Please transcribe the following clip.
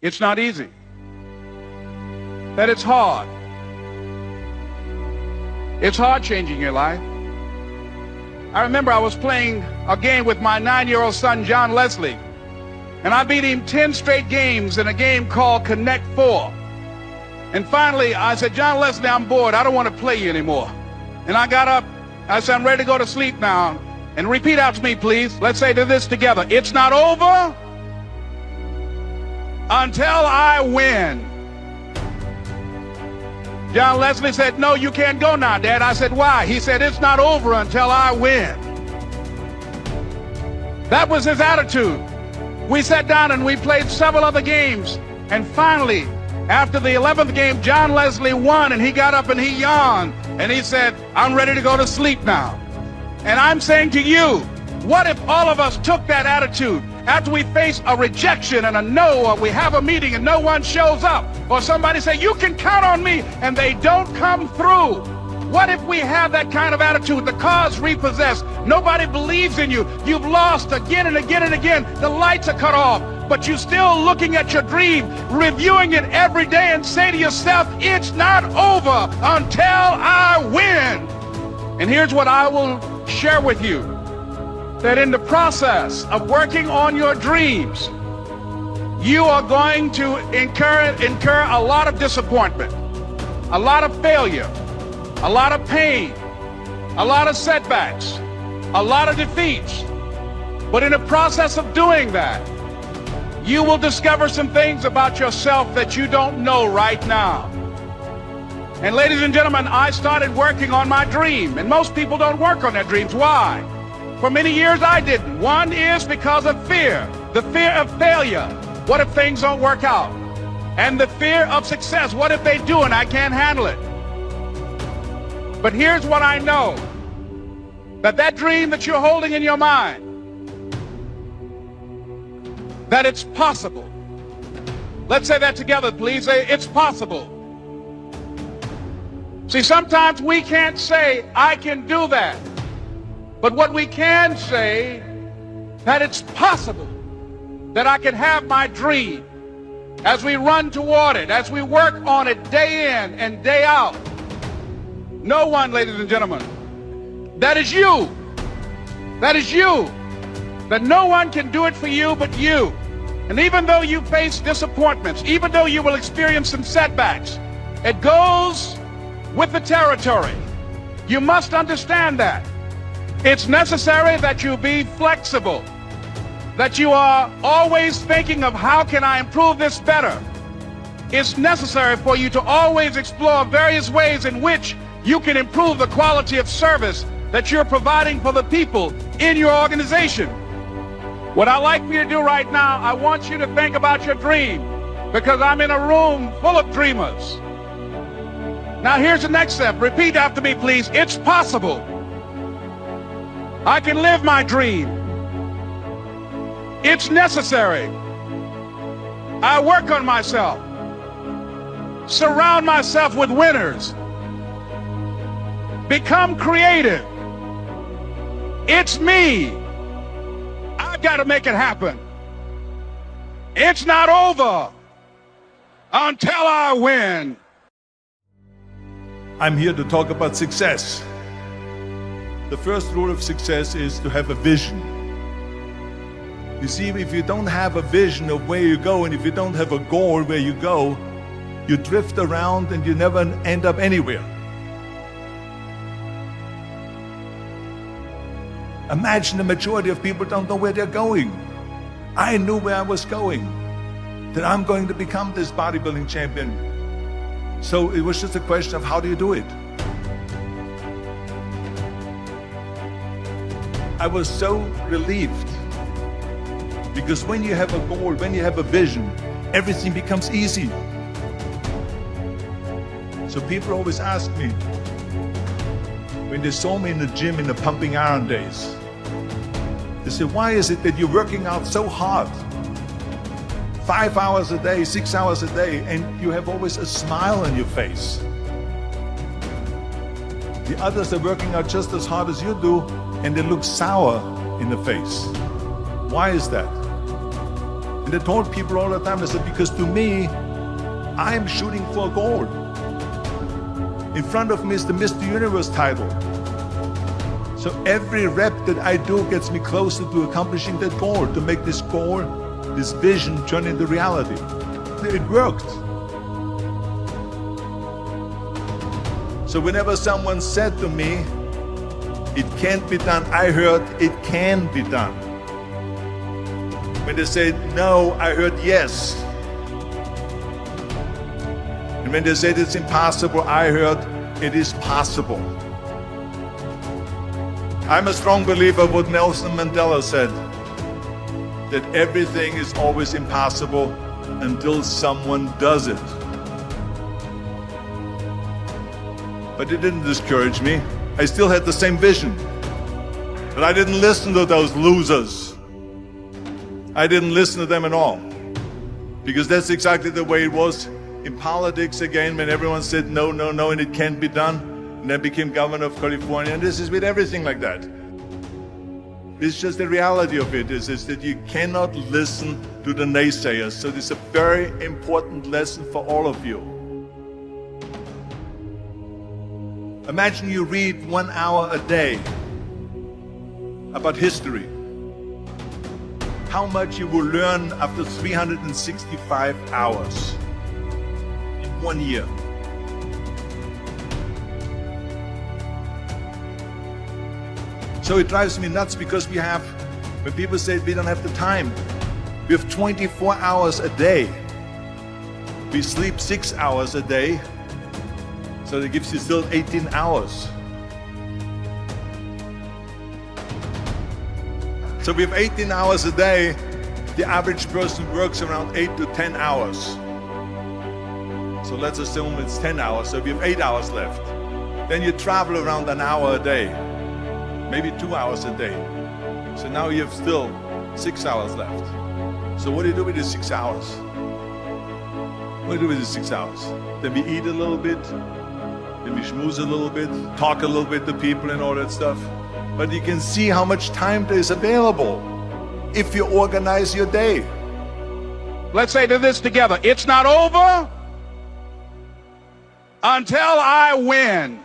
it's not easy, that it's hard. It's hard changing your life. I remember I was playing a game with my 9-year-old son, John Leslie, and I beat him 10 straight games in a game called Connect 4. And finally, I said, John Leslie, I'm bored. I don't want to play you anymore. And I got up. I said, I'm ready to go to sleep now. And repeat after me, please. Let's say this together. It's not over until I win. John Leslie said, no, you can't go now, Dad. I said, why? He said, it's not over until I win. That was his attitude. We sat down and we played several other games. And finally, after the 11th game, John Leslie won, and he got up and he yawned. And he said, I'm ready to go to sleep now. And I'm saying to you, what if all of us took that attitude after we face a rejection and a no, or we have a meeting and no one shows up, or somebody say, you can count on me, and they don't come through? What if we have that kind of attitude? The car's repossessed. Nobody believes in you. You've lost again and again and again. The lights are cut off, but you're still looking at your dream, reviewing it every day, and say to yourself, it's not over until I win. And here's what I will share with you, that in the process of working on your dreams, you are going to incur a lot of disappointment, a lot of failure, a lot of pain, a lot of setbacks, a lot of defeats. But in the process of doing that, you will discover some things about yourself that you don't know right now. And ladies and gentlemen, I started working on my dream, and most people don't work on their dreams. Why? For many years I didn't. One is because of fear, the fear of failure. What if things don't work out? And the fear of success. What if they do and I can't handle it? But here's what I know, that dream that you're holding in your mind, that it's possible. Let's say that together, please. Say, it's possible. See, sometimes we can't say, I can do that. But what we can say, that it's possible that I can have my dream as we run toward it, as we work on it day in and day out. No one, ladies and gentlemen, that is you. That is you. That no one can do it for you but you. And even though you face disappointments, even though you will experience some setbacks, it goes with the territory. You must understand that. It's necessary that you be flexible, that you are always thinking of how can I improve this better. It's necessary for you to always explore various ways in which you can improve the quality of service that you're providing for the people in your organization. What I'd like for you to do right now, I want you to think about your dream, because I'm in a room full of dreamers. Now here's the next step. Repeat after me, please. It's possible. I can live my dream. It's necessary. I work on myself. Surround myself with winners. Become creative. It's me. I've got to make it happen. It's not over until I win. I'm here to talk about success. The first rule of success is to have a vision. You see, if you don't have a vision of where you go, and if you don't have a goal where you go, you drift around and you never end up anywhere. Imagine the majority of people don't know where they're going. I knew where I was going, that I'm going to become this bodybuilding champion. So it was just a question of how do you do it? I was so relieved, because when you have a goal, when you have a vision, everything becomes easy. So people always ask me, when they saw me in the gym in the pumping iron days, they said, why is it that you're working out so hard? 5 hours a day, 6 hours a day, and you have always a smile on your face. The others are working out just as hard as you do, and they look sour in the face. Why is that? And I told people all the time, I said, because to me, I am shooting for a goal. In front of me is the Mr. Universe title. So every rep that I do gets me closer to accomplishing that goal, to make this goal, this vision turn into reality. It worked. So whenever someone said to me, it can't be done, I heard it can be done. When they said no, I heard yes. And when they said it's impossible, I heard it is possible. I'm a strong believer of what Nelson Mandela said, that everything is always impossible until someone does it. But it didn't discourage me. I still had the same vision. But I didn't listen to those losers. I didn't listen to them at all. Because that's exactly the way it was in politics again, when everyone said no, no, no, and it can't be done. And I became governor of California, and this is with everything like that. It's just the reality of it is that you cannot listen to the naysayers. So this is a very important lesson for all of you. Imagine you read 1 hour a day about history. How much you will learn after 365 hours in 1 year. So it drives me nuts because when people say we don't have the time, we have 24 hours a day. We sleep 6 hours a day, so that gives you still 18 hours. So we have 18 hours a day. The average person works around 8 to 10 hours. So let's assume it's 10 hours, so we have 8 hours left. Then you travel around an hour a day. Maybe 2 hours a day. So now you have still 6 hours left. So what do you do with the 6 hours? What do you do with the 6 hours? Then we eat a little bit, then we schmooze a little bit, talk a little bit to people and all that stuff. But you can see how much time there is available if you organize your day. Let's say to this together. It's not over until I win.